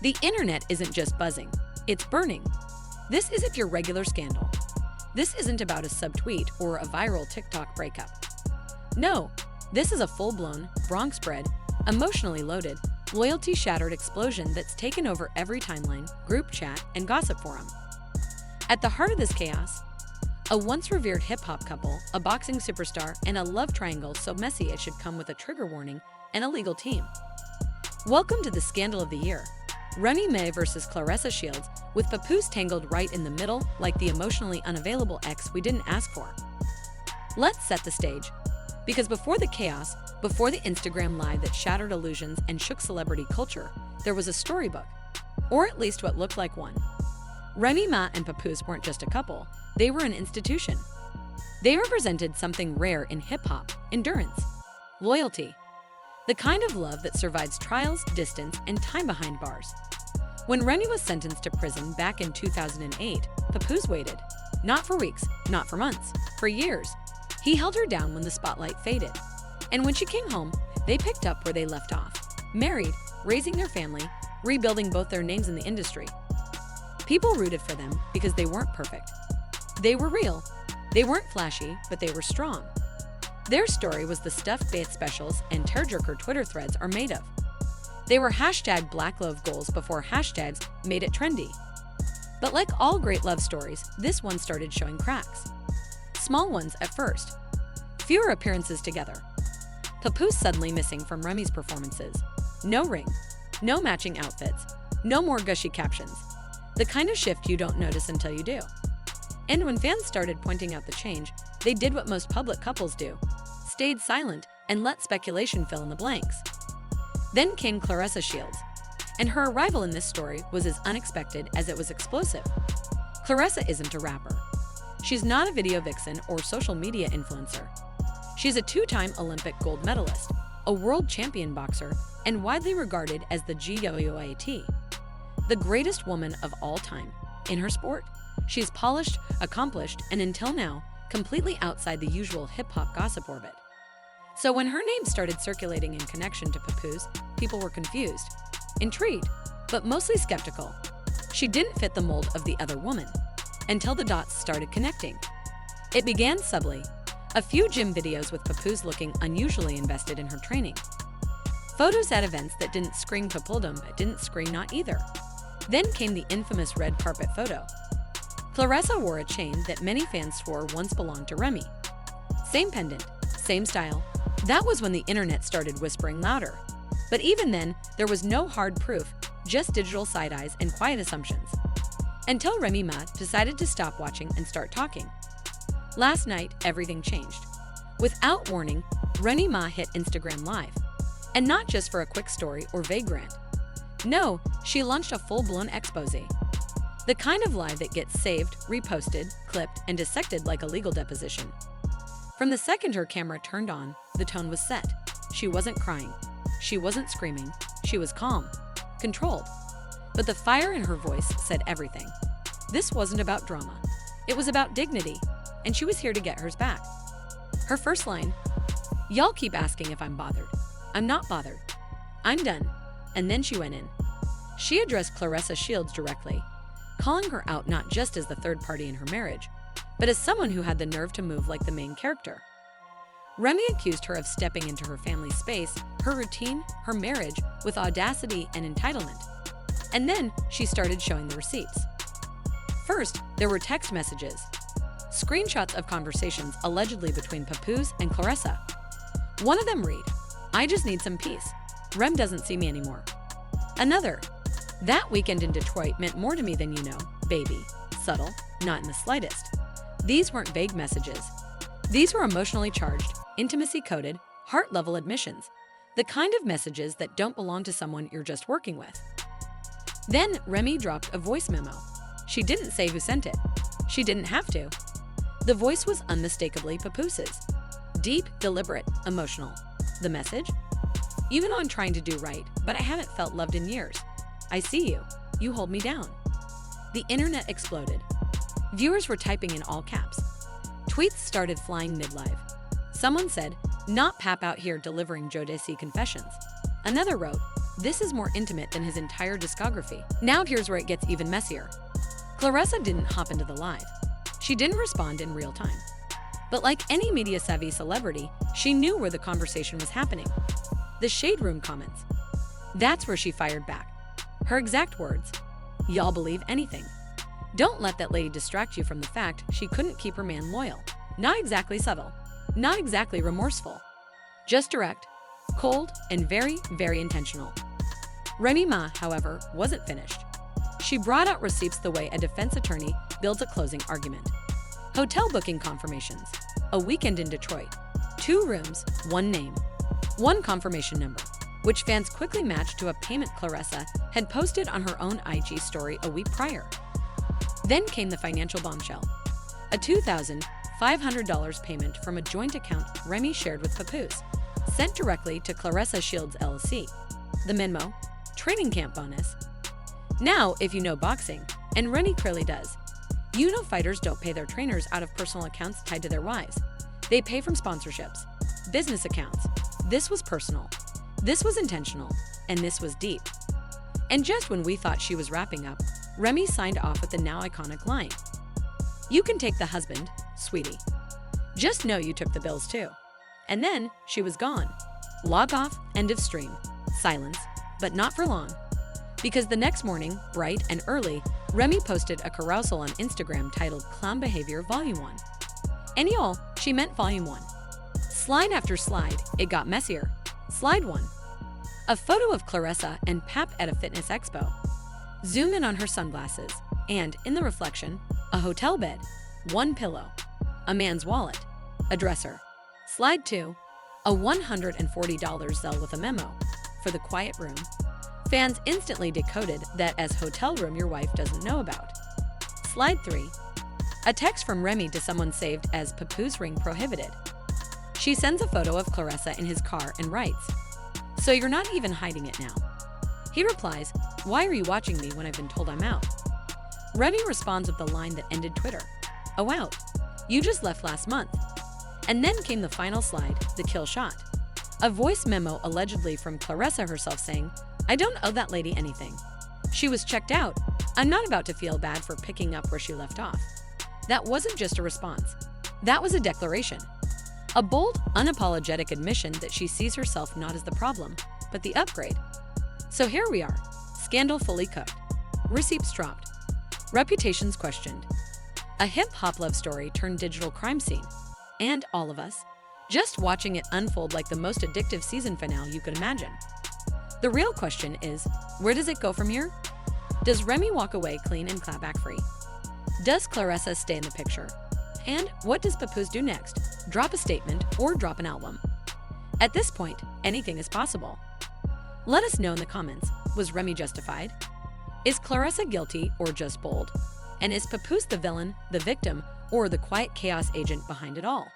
The internet isn't just buzzing, it's burning. This isn't your regular scandal. This isn't about a subtweet or a viral TikTok breakup. No, this is a full-blown, Bronx-bred, emotionally loaded, loyalty-shattered explosion that's taken over every timeline, group chat, and gossip forum. At the heart of this chaos, a once-revered hip-hop couple, a boxing superstar, and a love triangle so messy it should come with a trigger warning and a legal team. Welcome to the scandal of the year. Remy versus Claressa Shields, with Papoose tangled right in the middle like the emotionally unavailable ex we didn't ask for. Let's set the stage. Because before the chaos, before the Instagram live that shattered illusions and shook celebrity culture, there was a storybook. Or at least what looked like one. Remy and Papoose weren't just a couple, they were an institution. They represented something rare in hip-hop: endurance, loyalty. The kind of love that survives trials, distance, and time behind bars. When Remy was sentenced to prison back in 2008, Papoose waited. Not for weeks, not for months, for years. He held her down when the spotlight faded. And when she came home, they picked up where they left off. Married, raising their family, rebuilding both their names in the industry. People rooted for them because they weren't perfect. They were real. They weren't flashy, but they were strong. Their story was the stuff Bath specials and tearjerker Twitter threads are made of. They were hashtag Black Love goals before hashtags made it trendy. But like all great love stories, this one started showing cracks. Small ones at first. Fewer appearances together. Papoose suddenly missing from Remy's performances. No ring. No matching outfits. No more gushy captions. The kind of shift you don't notice until you do. And when fans started pointing out the change, they did what most public couples do. Stayed silent and let speculation fill in the blanks. Then came Claressa Shields, and her arrival in this story was as unexpected as it was explosive. Claressa isn't a rapper. She's not a video vixen or social media influencer. She's a two-time Olympic gold medalist, a world champion boxer, and widely regarded as the GWAT, the greatest woman of all time. In her sport, she's polished, accomplished, and until now, completely outside the usual hip-hop gossip orbit. So when her name started circulating in connection to Papoose, people were confused, intrigued, but mostly skeptical. She didn't fit the mold of the other woman, until the dots started connecting. It began subtly. A few gym videos with Papoose looking unusually invested in her training. Photos at events that didn't scream papuldom but didn't scream not either. Then came the infamous red carpet photo. Claressa wore a chain that many fans swore once belonged to Remy. Same pendant, same style. That was when the internet started whispering louder. But even then, there was no hard proof, just digital side eyes and quiet assumptions. Until Remy decided to stop watching and start talking. Last night, everything changed. Without warning, Remy hit Instagram Live. And not just for a quick story or vague rant. No, she launched a full-blown expose. The kind of live that gets saved, reposted, clipped, and dissected like a legal deposition. From the second her camera turned on, the tone was set. She wasn't crying. She wasn't screaming. She was calm, controlled. But the fire in her voice said everything. This wasn't about drama. It was about dignity, and she was here to get hers back. Her first line, "Y'all keep asking if I'm bothered. I'm not bothered. I'm done." And then she went in. She addressed Claressa Shields directly, calling her out not just as the third party in her marriage, but as someone who had the nerve to move like the main character. Remy accused her of stepping into her family's space, her routine, her marriage, with audacity and entitlement. And then she started showing the receipts. First, there were text messages, screenshots of conversations allegedly between Papoose and Claressa. One of them read, "I just need some peace. Rem doesn't see me anymore." Another, "That weekend in Detroit meant more to me than you know, baby." Subtle, not in the slightest. These weren't vague messages. These were emotionally charged, intimacy-coded, heart-level admissions. The kind of messages that don't belong to someone you're just working with. Then Remy dropped a voice memo. She didn't say who sent it. She didn't have to. The voice was unmistakably Papoose's. Deep, deliberate, emotional. The message? "You know I'm trying to do right, but I haven't felt loved in years. I see you. You hold me down." The internet exploded. Viewers were typing in all caps. Tweets started flying mid-live. Someone said, "Not Pap out here delivering Jodeci confessions." Another wrote, This is more intimate than his entire discography. Now here's where it gets even messier. Claressa didn't hop into the live. She didn't respond in real time. But like any media-savvy celebrity, she knew where the conversation was happening. The Shade Room comments. That's where she fired back. Her exact words, "Y'all believe anything." Don't let that lady distract you from the fact she couldn't keep her man loyal. Not exactly subtle. Not exactly remorseful. Just direct, cold, and very, very intentional. Remy Ma, however, wasn't finished. She brought out receipts the way a defense attorney builds a closing argument. Hotel booking confirmations. A weekend in Detroit. 2 rooms, 1 name. 1 confirmation number, which fans quickly matched to a payment Claressa had posted on her own IG story a week prior. Then came the financial bombshell. A $2,500 payment from a joint account Remy shared with Papoose, sent directly to Claressa Shields LLC. The memo, training camp bonus. Now, if you know boxing, and Remy clearly does, you know fighters don't pay their trainers out of personal accounts tied to their wives. They pay from sponsorships, business accounts. This was personal. This was intentional. And this was deep. And just when we thought she was wrapping up, Remy signed off with the now iconic line. "You can take the husband, sweetie. Just know you took the bills too." And then she was gone. Log off, end of stream. Silence, but not for long. Because the next morning, bright and early, Remy posted a carousel on Instagram titled Clown Behavior Volume 1. And y'all, she meant Volume 1. Slide after slide, it got messier. Slide 1. A photo of Claressa and Pap at a fitness expo. Zoom in on her sunglasses, and in the reflection, a hotel bed, 1 pillow, a man's wallet, a dresser. Slide 2. A $140 Zelle with a memo. For the quiet room. Fans instantly decoded that as hotel room your wife doesn't know about. Slide 3. A text from Remy to someone saved as Papoose ring prohibited. She sends a photo of Claressa in his car and writes, "So you're not even hiding it now." He replies, "Why are you watching me when I've been told I'm out?" Remy responds with the line that ended Twitter. "Oh, out. You just left last month." And then came the final slide, the kill shot. A voice memo allegedly from Claressa herself saying, "I don't owe that lady anything. She was checked out. I'm not about to feel bad for picking up where she left off." That wasn't just a response. That was a declaration. A bold, unapologetic admission that she sees herself not as the problem, but the upgrade. So here we are, scandal fully cooked. Receipts dropped. Reputations questioned. A hip-hop love story turned digital crime scene. And all of us, just watching it unfold like the most addictive season finale you could imagine. The real question is, where does it go from here? Does Remy walk away clean and clapback-free? Does Claressa stay in the picture? And what does Papoose do next? Drop a statement or drop an album? At this point, anything is possible. Let us know in the comments, was Remy justified? Is Claressa guilty or just bold? And is Papoose the villain, the victim, or the quiet chaos agent behind it all?